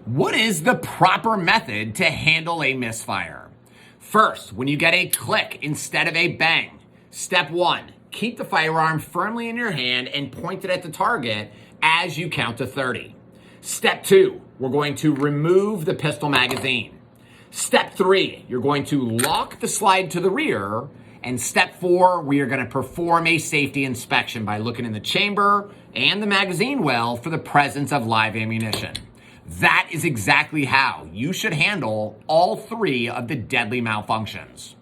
What is the proper method to handle a misfire? First, when you get a click instead of a bang, step one, keep the firearm firmly in your hand and point it at the target as you count to 30. Step two, we're going to remove the pistol magazine. Step three, you're going to lock the slide to the rear. And step four, we are going to perform a safety inspection by looking in the chamber and the magazine well for the presence of live ammunition. That is exactly how you should handle all three of the deadly malfunctions.